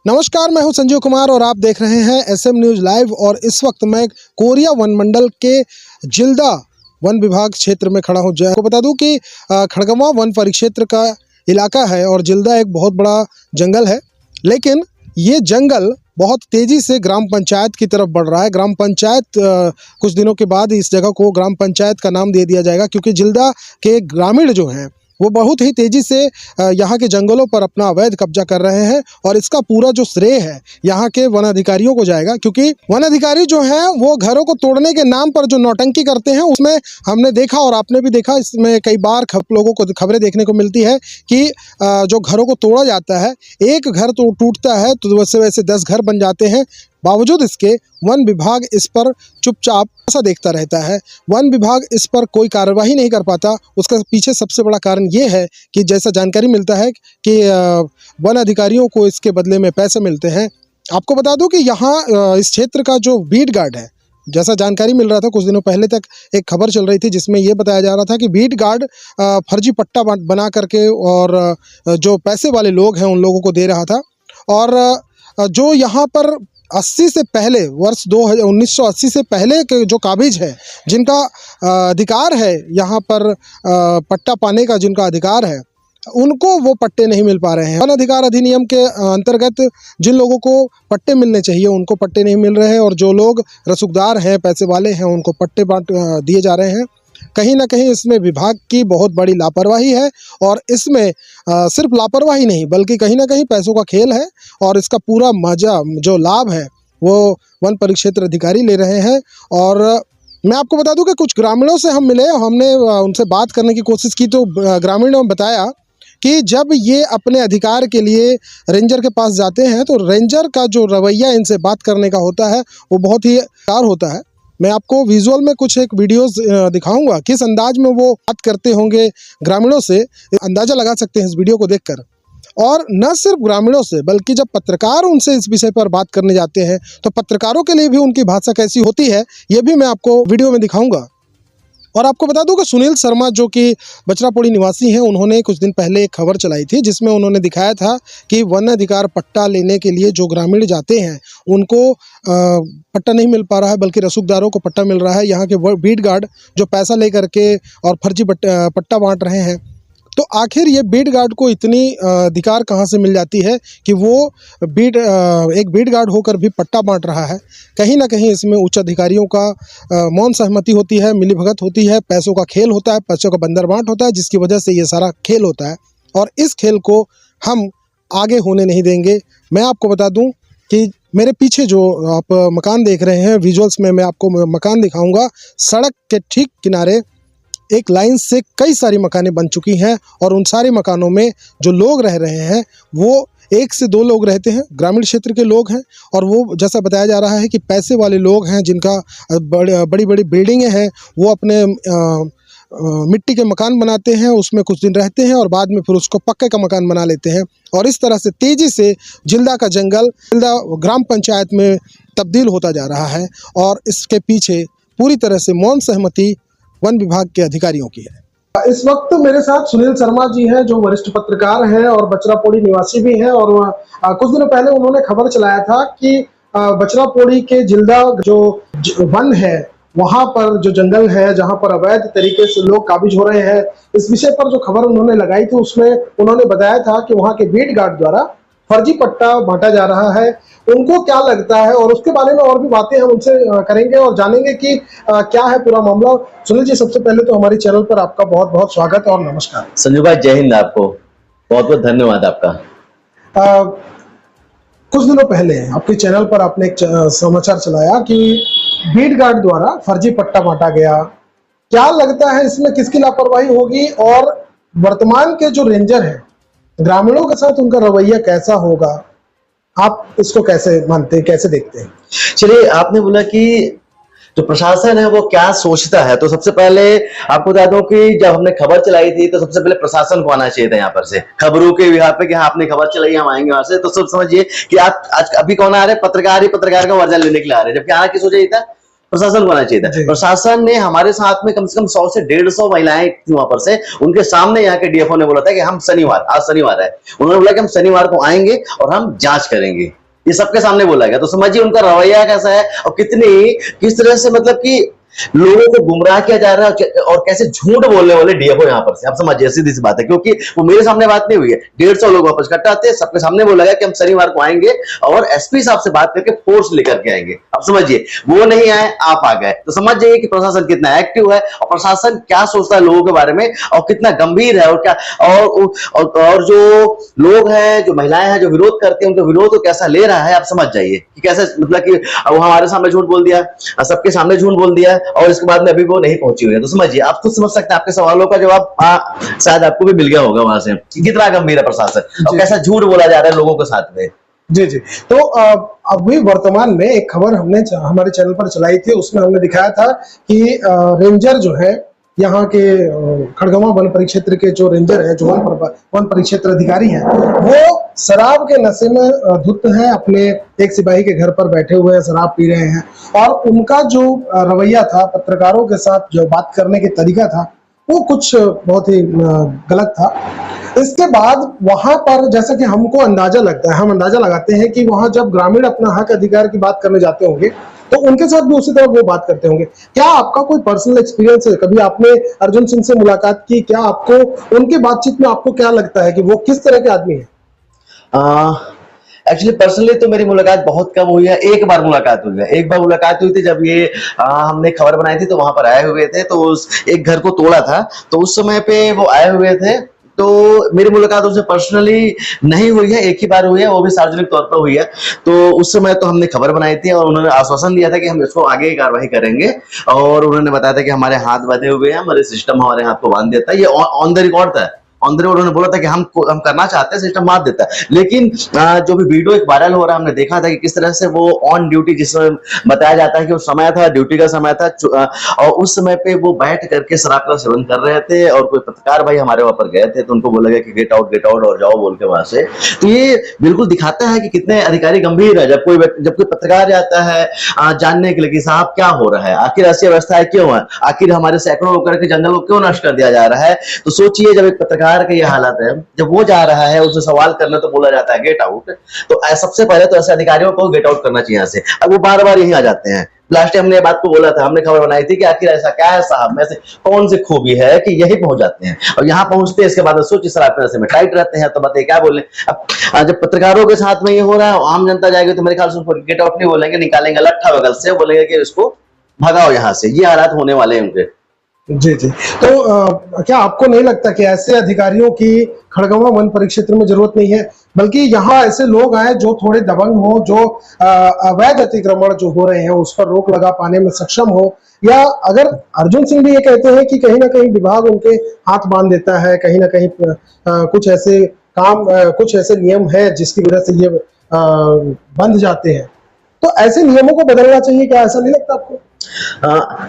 नमस्कार, मैं हूं संजीव कुमार और आप देख रहे हैं एसएम न्यूज़ लाइव। और इस वक्त मैं कोरिया वन मंडल के जिल्दा वन विभाग क्षेत्र में खड़ा हूं। आपको बता दूं कि खड़गवां वन परिक्षेत्र का इलाका है और जिल्दा एक बहुत बड़ा जंगल है, लेकिन ये जंगल बहुत तेज़ी से ग्राम पंचायत की तरफ बढ़ रहा है। ग्राम पंचायत कुछ दिनों के बाद इस जगह को ग्राम पंचायत का नाम दे दिया जाएगा, क्योंकि जिल्दा के ग्रामीण जो हैं वो बहुत ही तेज़ी से यहाँ के जंगलों पर अपना अवैध कब्जा कर रहे हैं। और इसका पूरा जो श्रेय है यहाँ के वन अधिकारियों को जाएगा, क्योंकि वन अधिकारी जो हैं वो घरों को तोड़ने के नाम पर जो नौटंकी करते हैं उसमें हमने देखा और आपने भी देखा, इसमें कई बार लोगों को खबरें देखने को मिलती है कि जो घरों को तोड़ा जाता है, एक घर तो टूटता है तो वैसे वैसे 10 घर बन जाते हैं। बावजूद इसके वन विभाग इस पर चुपचाप ऐसा देखता रहता है। वन विभाग इस पर कोई कार्रवाई नहीं कर पाता। उसका पीछे सबसे बड़ा कारण ये है कि जैसा जानकारी मिलता है कि वन अधिकारियों को इसके बदले में पैसे मिलते हैं। आपको बता दूं कि यहाँ इस क्षेत्र का जो बीट गार्ड है, जैसा जानकारी मिल रहा था, कुछ दिनों पहले तक एक खबर चल रही थी जिसमें ये बताया जा रहा था कि बीट गार्ड फर्जी पट्टा बना करके और जो पैसे वाले लोग हैं उन लोगों को दे रहा था। और जो यहाँ पर 80 से पहले वर्ष 1980 से पहले के जो काबिज है, जिनका अधिकार है यहाँ पर पट्टा पाने का, जिनका अधिकार है, उनको वो पट्टे नहीं मिल पा रहे हैं। वन अधिकार अधिनियम के अंतर्गत जिन लोगों को पट्टे मिलने चाहिए उनको पट्टे नहीं मिल रहे हैं, और जो लोग रसूखदार हैं, पैसे वाले हैं, उनको पट्टे दिए जा रहे हैं। कहीं ना कहीं इसमें विभाग की बहुत बड़ी लापरवाही है, और इसमें सिर्फ लापरवाही नहीं बल्कि कहीं ना कहीं पैसों का खेल है। और इसका पूरा मजा, जो लाभ है, वो वन परिक्षेत्र अधिकारी ले रहे हैं। और मैं आपको बता दूं कि कुछ ग्रामीणों से हम मिले, हमने उनसे बात करने की कोशिश की, तो ग्रामीणों ने बताया कि जब ये अपने अधिकार के लिए रेंजर के पास जाते हैं तो रेंजर का जो रवैया इनसे बात करने का होता है वो बहुत ही बेकार होता है। मैं आपको विजुअल में कुछ एक वीडियोस दिखाऊंगा, किस अंदाज में वो बात करते होंगे ग्रामीणों से, अंदाज़ा लगा सकते हैं इस वीडियो को देखकर। और न सिर्फ ग्रामीणों से बल्कि जब पत्रकार उनसे इस विषय पर बात करने जाते हैं तो पत्रकारों के लिए भी उनकी भाषा कैसी होती है, ये भी मैं आपको वीडियो में दिखाऊंगा। और आपको बता दूं कि सुनील शर्मा, जो कि बचरापोड़ी निवासी हैं, उन्होंने कुछ दिन पहले एक खबर चलाई थी जिसमें उन्होंने दिखाया था कि वन अधिकार पट्टा लेने के लिए जो ग्रामीण जाते हैं उनको पट्टा नहीं मिल पा रहा है, बल्कि रसूखदारों को पट्टा मिल रहा है। यहाँ के बीट गार्ड जो पैसा ले करके और फर्जी पट्टा बांट रहे हैं। तो आखिर ये बीट गार्ड को इतनी अधिकार कहाँ से मिल जाती है कि वो एक बीट गार्ड होकर भी पट्टा बांट रहा है। कहीं ना कहीं इसमें उच्च अधिकारियों का मौन सहमति होती है, मिलीभगत होती है, पैसों का खेल होता है, पैसों का बंदरबांट होता है, जिसकी वजह से ये सारा खेल होता है। और इस खेल को हम आगे होने नहीं देंगे। मैं आपको बता दूं कि मेरे पीछे जो आप मकान देख रहे हैं, विजुअल्स में मैं आपको मकान दिखाऊंगा। सड़क के ठीक किनारे एक लाइन से कई सारी मकानें बन चुकी हैं, और उन सारे मकानों में जो लोग रह रहे हैं वो 1 से 2 लोग रहते हैं, ग्रामीण क्षेत्र के लोग हैं। और वो जैसा बताया जा रहा है कि पैसे वाले लोग हैं, जिनका बड़ी बड़ी बिल्डिंगें हैं, वो अपने मिट्टी के मकान बनाते हैं, उसमें कुछ दिन रहते हैं और बाद में फिर उसको पक्के का मकान बना लेते हैं। और इस तरह से तेज़ी से जिल्दा का जंगल जिल्दा ग्राम पंचायत में तब्दील होता जा रहा है। और इसके पीछे पूरी तरह से मौन सहमति वन विभाग के अधिकारियों की है। इस वक्त मेरे साथ सुनील शर्मा जी हैं, जो वरिष्ठ पत्रकार हैं और बचरापोड़ी निवासी भी हैं। और कुछ दिनों पहले उन्होंने खबर चलाया था कि बचरापोड़ी के जिल्दा जो वन है, वहां पर जो जंगल है, जहां पर अवैध तरीके से लोग काबिज हो रहे हैं, इस विषय पर जो खबर उन्होंने लगाई थी उसमें उन्होंने बताया था कि वहां के बीट गार्ड द्वारा फर्जी पट्टा बांटा जा रहा है। उनको क्या लगता है, और उसके बारे में और भी बातें हम उनसे करेंगे और जानेंगे कि क्या है पूरा मामला। सुनील जी, सबसे पहले तो हमारे चैनल पर आपका बहुत बहुत स्वागत और नमस्कार। संजू भाई, जय हिंद। आपको बहुत बहुत धन्यवाद आपका। कुछ दिनों पहले आपके चैनल पर आपने एक समाचार चलाया कि बीट गार्ड द्वारा फर्जी पट्टा बांटा गया। क्या लगता है इसमें किसकी लापरवाही होगी, और वर्तमान के जो रेंजर हैं, ग्रामीणों के साथ उनका रवैया कैसा होगा? आप इसको कैसे मानते हैं, कैसे देखते हैं? चलिए, आपने बोला कि जो प्रशासन है वो क्या सोचता है, तो सबसे पहले आपको बता दूं कि जब हमने खबर चलाई थी तो सबसे पहले प्रशासन को आना चाहिए था यहाँ पर से, खबरों के विभाग पे कि हाँ आपने खबर चलाई, हम आएंगे वहां से। तो सब समझिए कि आप आज अभी कौन आ रहे हैं, पत्रकार ही पत्रकार का वर्जन लेने के लिए आ रहे हैं, जबकि आना किस वजह था, प्रशासन को आना चाहिए था। जी। प्रशासन ने हमारे साथ में कम से कम 100 से 150 महिलाएं थी वहां पर से, उनके सामने यहाँ के डीएफओ ने बोला था कि हम शनिवार, आज शनिवार है, उन्होंने बोला कि हम शनिवार को आएंगे और हम जांच करेंगे। ये सबके सामने बोला गया। तो समझिए उनका रवैया कैसा है और किस तरह से मतलब कि लोगों को गुमराह किया जा रहा है और कैसे झूठ बोलने वाले डीएफओ यहाँ पर से। आप समझिए सीधी सी बात है, क्योंकि वो मेरे सामने बात नहीं हुई है। 150 लोग वापस इकट्ठा आते हैं, सबके सामने बोला गया कि हम शनिवार को आएंगे और एसपी साहब से बात करके फोर्स लेकर के आएंगे। अब समझिए वो नहीं आए, आप आ गए। तो समझ जाइए कि प्रशासन कितना एक्टिव है और प्रशासन क्या सोचता है लोगों के बारे में और कितना गंभीर है और क्या और जो लोग हैं, जो महिलाएं हैं, जो विरोध करते हैं, उनके विरोध को कैसा ले रहा है। आप समझ जाइए कि कैसे मतलब कि वो हमारे सामने झूठ बोल दिया, सबके सामने झूठ बोल दिया और इसके बाद में अभी वो नहीं पहुंची हुई है। तो समझिए आप खुद समझ सकते हैं, आपके सवालों का जवाब शायद आपको भी मिल गया होगा वहां से कि कितना गंभीर है प्रशासन और कैसा झूठ बोला जा रहा है लोगों के साथ में। जी जी। तो अभी वर्तमान में एक खबर हमने हमारे चैनल पर चलाई थी, उसमें हमने दिखाया था कि रेंजर जो है यहाँ के खड़गवां वन परिक्षेत्र के जो रेंजर है, जो वन परिक्षेत्र अधिकारी हैं, वो शराब के नशे में धुत हैं, अपने एक सिपाही के घर पर बैठे हुए हैं, शराब पी रहे हैं और उनका जो रवैया था, पत्रकारों के साथ जो बात करने के तरीका था, वो कुछ बहुत ही गलत था। इसके बाद वहां पर जैसा कि हमको अंदाजा लगता है, हम अंदाजा लगाते हैं कि वहां जब ग्रामीण अपना हक अधिकार की बात करने जाते होंगे तो उनके साथ भी उसी तरह वो बात करते होंगे। क्या आपका कोई पर्सनल एक्सपीरियंस है? कभी आपने अर्जुन सिंह से मुलाकात की? क्या आपको उनकी बातचीत में आपको क्या लगता है कि वो किस तरह के आदमी है? एक्चुअली पर्सनली तो मेरी मुलाकात बहुत कम हुई है। एक बार मुलाकात हुई है, एक बार मुलाकात हुई थी जब ये हमने खबर बनाई थी, तो वहां पर आए हुए थे, तो उस एक घर को तोड़ा था, तो उस समय पे वो आए हुए थे। तो मेरी मुलाकात उनसे पर्सनली नहीं हुई है, एक ही बार हुई है, वो भी सार्वजनिक तौर पर हुई है। तो उस समय तो हमने खबर बनाई थी और उन्होंने आश्वासन दिया था कि हम इसको आगे कार्रवाई करेंगे और उन्होंने बताया था कि हमारे हाथ बंधे हुए हैं, हमारे सिस्टम हमारे हाथ को बांध देता है। ये ऑन द रिकॉर्ड था, ऑन द रिकॉर्ड उन्होंने बोला था कि हम करना चाहते हैं, सिस्टम मार देता है। लेकिन जो भी वीडियो एक वायरल हो रहा है, हमने देखा था कि किस तरह से वो ऑन ड्यूटी, जिसमें बताया जाता है कि वो समय था, ड्यूटी का समय था और उस समय पे वो बैठ करके शराब का सेवन कर रहे थे और कोई पत्रकार भाई हमारे वहां पर गए थे, तो उनको बोला गया कि गेट आउट और जाओ बोल के वहां से। तो ये बिल्कुल दिखाता है कि कितने अधिकारी गंभीर है। जब कोई पत्रकार जाता है जानने के लिए कि साहब क्या हो रहा है, आखिर ऐसी अवस्था क्यों है, आखिर हमारे सैकड़ों एकड़ के जंगल को क्यों नष्ट कर दिया जा रहा है, तो सोचिए जब एक पत्रकार का ये हालत है, जब वो जा रहा है उसे सवाल करने तो बोला जाता है गेट आउट। तो सबसे पहले तो ऐसे अधिकारियों को गेट आउट करना चाहिए यहाँ से। अब वो बार बार यहीं आ जाते हैं। लास्ट टाइम हमने ये बात को बोला था, हमने खबर बनाई थी कि आखिर ऐसा क्या है साहब में से कौन सी खूबी है कि यही पहुंच जाते हैं और यहाँ पहुंचते हैं, इसके बाद सोचिए शराब के नशे में टाइट रहते हैं। तो बताइए क्या बोले। अब जब पत्रकारों के साथ में ये हो रहा है, आम जनता जाएगी तो मेरे ख्याल से गेट आउट नहीं बोलेंगे, निकालेंगे लट्ठा बगल से, बोलेंगे कि इसको भगाओ यहाँ से। ये हालात होने वाले हैं उनके। जी जी। तो क्या आपको नहीं लगता कि ऐसे अधिकारियों की खड़गवां वन परिक्षेत्र में जरूरत नहीं है, बल्कि यहाँ ऐसे लोग आए जो थोड़े दबंग हो, जो अवैध अतिक्रमण जो हो रहे हैं उस पर रोक लगा पाने में सक्षम हो? या अगर अर्जुन सिंह भी ये कहते हैं कि कहीं ना कहीं विभाग उनके हाथ बांध देता है, कहीं ना कहीं कुछ ऐसे काम, कुछ ऐसे नियम है जिसकी वजह से ये बंध जाते हैं, तो ऐसे नियमों को बदलना चाहिए, क्या ऐसा नहीं लगता आपको?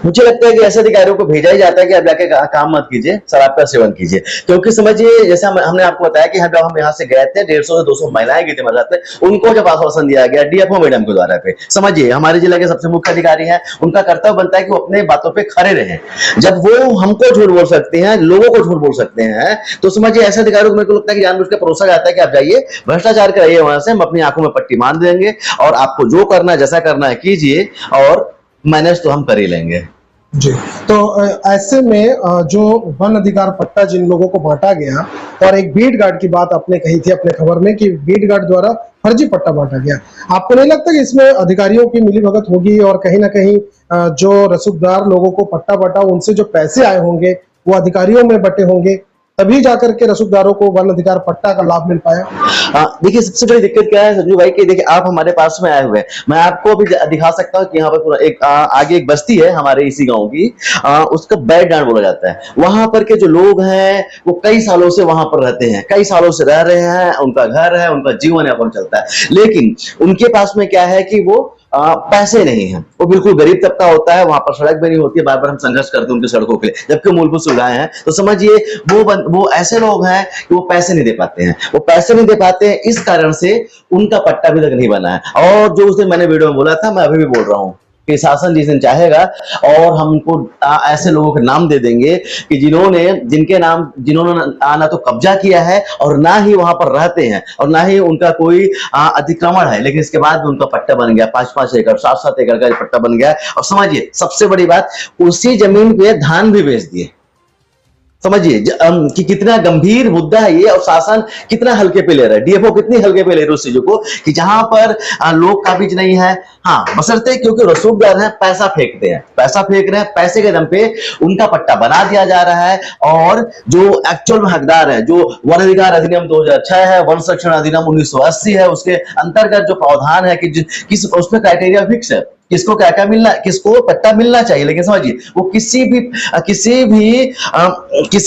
मुझे लगता है कि ऐसे अधिकारियों को भेजा ही जाता है कि आप जाके काम मत कीजिए, शराब का सेवन कीजिए। क्योंकि समझिए जैसे हमने आपको बताया कि जब हम यहाँ से गए थे, 150 से 200 महिलाएं गई थी हमारे साथ में, उनको जब आश्वासन दिया गया डीएफओ मैडम के द्वारा पे, समझिए हमारे जिले के सबसे मुख्य अधिकारी हैं, उनका कर्तव्य बनता है कि वो अपने बातों पे खड़े रहें। जब वो हमको झूठ बोल सकते हैं, लोगों को झूठ बोल सकते हैं, तो समझिए ऐसे अधिकारियों को मेरे को लगता है कि जानबूझ के परोसा जाता है कि आप जाइए भ्रष्टाचार कराइए, वहां से हम अपनी आंखों में पट्टी बांध देंगे और आपको जो करना है, जैसा करना है कीजिए और मैनेज तो हम कर ही लेंगे। जी। तो ऐसे में जो वन अधिकार पट्टा जिन लोगों को बांटा गया, और एक बीट गार्ड की बात आपने कही थी अपने खबर में कि बीट गार्ड द्वारा फर्जी पट्टा बांटा गया, आपको नहीं लगता कि इसमें अधिकारियों की मिलीभगत होगी और कहीं ना कहीं जो रसूखदार लोगों को पट्टा बांटा उनसे जो पैसे आए होंगे वो अधिकारियों में बटे होंगे, तभी जाकर के रसूखदारों को वन अधिकार पट्टा का लाभ मिल पाया? देखिए सबसे बड़ी दिक्कत क्या है संजू भाई कि देखिए आप हमारे पास में आए हुए हैं, मैं आपको अभी दिखा सकता हूँ कि यहाँ पर पूरा एक आगे एक बस्ती है हमारे इसी गांव की, उसका बैठ डांड बोला जाता है। वहां पर के जो लोग हैं वो कई सालों से वहां पर रहते हैं, कई सालों से रह रहे हैं, उनका घर है, उनका जीवन यापन चलता है, लेकिन उनके पास में क्या है कि वो पैसे नहीं है, वो बिल्कुल गरीब तबका होता है, वहां पर सड़क भी नहीं होती है, बार बार हम संघर्ष करते हैं उनकी सड़कों के लिए, जबकि मूलभूत सुविधाएं हैं। तो समझिए वो ऐसे लोग हैं कि वो पैसे नहीं दे पाते हैं, वो पैसे नहीं दे पाते हैं, इस कारण से उनका पट्टा अभी तक नहीं बना है। और जो उस दिन मैंने वीडियो में बोला था, मैं अभी भी बोल रहा हूँ कि शासन जिस दिन चाहेगा और हमको ऐसे लोगों के नाम दे देंगे कि जिनके नाम जिन्होंने ना तो कब्जा किया है और ना ही वहां पर रहते हैं और ना ही उनका कोई अतिक्रमण है, लेकिन इसके बाद भी उनका पट्टा बन गया, 5-5 एकड़ 7-7 एकड़ का पट्टा बन गया। और समझिए सबसे बड़ी बात, उसी जमीन पे धान भी बेच दिए। समझिए कि कितना गंभीर मुद्दा है ये, और शासन कितना हल्के पे ले रहा है, डीएफओ कितनी हल्के पे ले रही है उस चीजों को, कि जहां पर लोग काबिज नहीं है, हाँ बशर्ते क्योंकि रसूखदार है, पैसा फेंकते हैं, पैसा फेंक रहे हैं, पैसे के दम पे उनका पट्टा बना दिया जा रहा है। और जो एक्चुअल में हकदार है, जो वन अधिकार अधिनियम 2006 है, वन संरक्षण अधिनियम 1980 है, उसके अंतर्गत जो प्रावधान है कि किस उसमें क्राइटेरिया फिक्स है, किसको क्या क्या मिलना, किसको पट्टा मिलना चाहिए, लेकिन समझिए वो किसी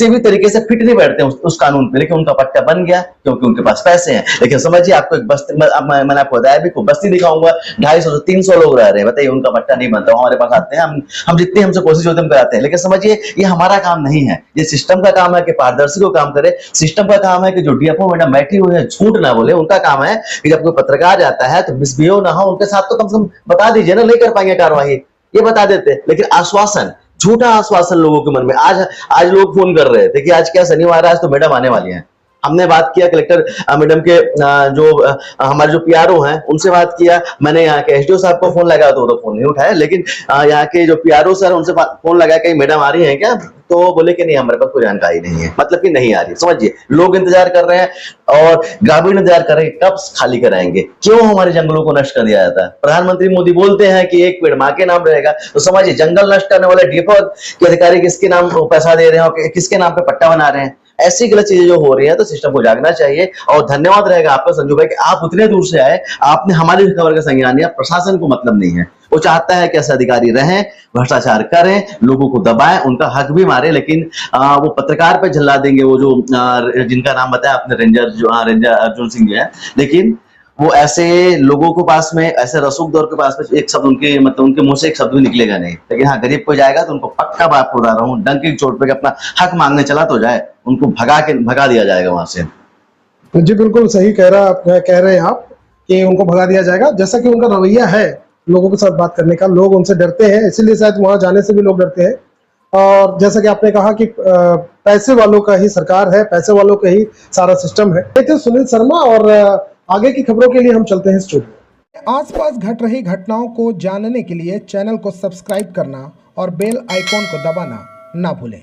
भी तरीके से फिट नहीं बैठते उस कानून पे, लेकिन उनका पट्टा बन गया क्योंकि उनके पास पैसे हैं। लेकिन समझिए आपको एक बस्ती, मैंने आपको बताया भी, कोई बस्ती दिखाऊंगा 250 से 300 लोग रह रहे हैं, बताइए उनका पट्टा नहीं बनता, हमारे पास आते हैं, हम जितनी हमसे कोशिश होती है हम कराते हैं। लेकिन समझिए ये हमारा काम नहीं है, ये सिस्टम का काम है कि पारदर्शी को काम करे, सिस्टम का काम है कि जो डीएफओ मैडम बैठी हुई है झूठ ना बोले, उनका काम है कि जब कोई पत्रकार जाता है तो मिसबिहेव ना हो, उनके साथ तो कम से कम बता दीजिए ना, नहीं कर पाएंगे कार्रवाई, ये बता देते। लेकिन आश्वासन, झूठा आश्वासन लोगों के मन में। आज लोग फोन कर रहे थे कि आज क्या शनिवार है, आज तो मैडम आने वाली हैं। हमने बात किया कलेक्टर मैडम के जो हमारे जो पीआरओ हैं उनसे बात किया, मैंने यहाँ के एसडीओ साहब को फोन लगाया तो वो तो फोन नहीं उठाया, लेकिन यहाँ के जो पीआरओ सर उनसे फोन लगाया कि मैडम आ रही हैं क्या, तो बोले कि नहीं हमारे पास कोई जानकारी नहीं है, मतलब कि नहीं आ रही। समझिए लोग इंतजार कर रहे हैं और ग्रामीण इंतजार कर रहे हैं कब खाली कराएंगे। क्यों हमारे जंगलों को नष्ट कर दिया जाता है? प्रधानमंत्री मोदी बोलते हैं कि एक पेड़ माँ के नाम रहेगा, तो समझिए जंगल नष्ट करने वाले डीएफओ के अधिकारी किसके नाम पैसा दे रहे हैं, किसके नाम पे पट्टा बना रहे हैं। ऐसी गलत चीजें जो हो रही है तो सिस्टम को जागना चाहिए। और धन्यवाद रहेगा आपका संजू भाई कि आप उतने दूर से आए, आपने हमारी खबर का संज्ञान लिया। प्रशासन को मतलब नहीं है, वो चाहता है कि ऐसे अधिकारी रहें, भ्रष्टाचार करें, लोगों को दबाएं, उनका हक भी मारे, लेकिन वो पत्रकार पे झल्ला देंगे, वो जो जिनका नाम बताया आपने रेंजर अर्जुन सिंह जो है, लेकिन वो ऐसे लोगों के पास में, ऐसे रसूखदार के पास में एक शब्द उनके मतलब उनके मुंह से एक शब्द भी निकलेगा नहीं। लेकिन हाँ गरीब को जाएगा तो उनको पक्का बात बता रहा हूँ, डंक की चोट पे अपना हक मांगने चला तो जाए, उनको भगा दिया जाएगा वहां से। जी बिल्कुल सही कह रहे हैं आप कि उनको भगा दिया जाएगा, जैसा कि उनका रवैया है लोगों के साथ बात करने का। लोग उनसे डरते हैं, इसीलिए शायद वहां जाने से भी लोग डरते हैं। और जैसा कि आपने कहा कि पैसे वालों का ही सरकार है, पैसे वालों का ही सारा सिस्टम है। ये थे सुनील शर्मा, और आगे की खबरों के लिए हम चलते हैं स्टूडियो। आसपास घट रही घटनाओं को जानने के लिए चैनल को सब्सक्राइब करना और बेल आइकॉन को दबाना ना भूलें।